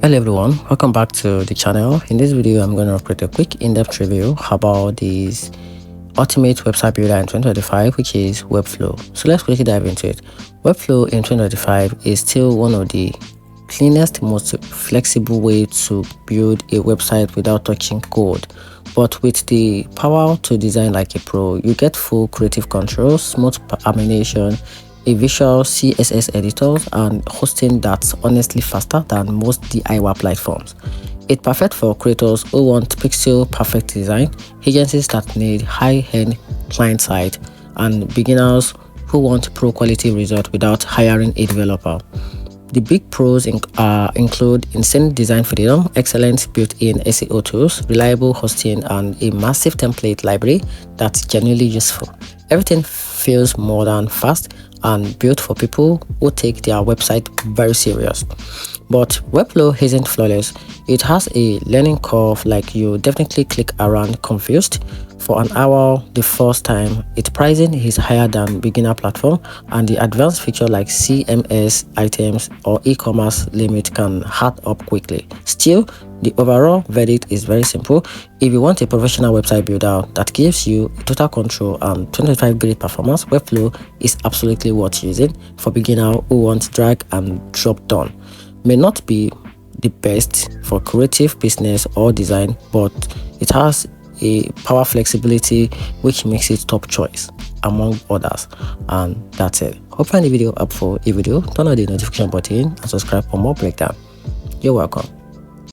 Hello everyone, welcome back to the channel. In this video I'm going to create a quick in-depth review about this ultimate website builder in 2025, which is Webflow. So let's quickly dive into it. Webflow in 2025 is still one of the cleanest, most flexible way to build a website without touching code. But with the power to design like a pro, you get full creative control, smooth animation, a visual CSS editors, and hosting that's honestly faster than most DIY platforms. It's perfect for creators who want pixel perfect design, agencies that need high-end client-side, and beginners who want pro quality results without hiring a developer. The big pros include insane design freedom, excellent built-in SEO tools, reliable hosting, and a massive template library that's genuinely useful. Everything feels modern, fast, and built for people who take their website very serious. But Webflow isn't flawless. It has a learning curve, like you definitely click around confused for an hour the first time. Its pricing is higher than beginner platform, and the advanced feature like CMS items or e-commerce limit can add up quickly. Still, the overall verdict is very simple. If you want a professional website builder that gives you total control and 25 great performance, Webflow is absolutely worth using. For beginners who want drag and drop done, may not be the best for creative business or design, but it has a power flexibility which makes it top choice among others. And that's it. Hope you find the video helpful. If you do, turn on the notification button and subscribe for more breakdown. You're welcome.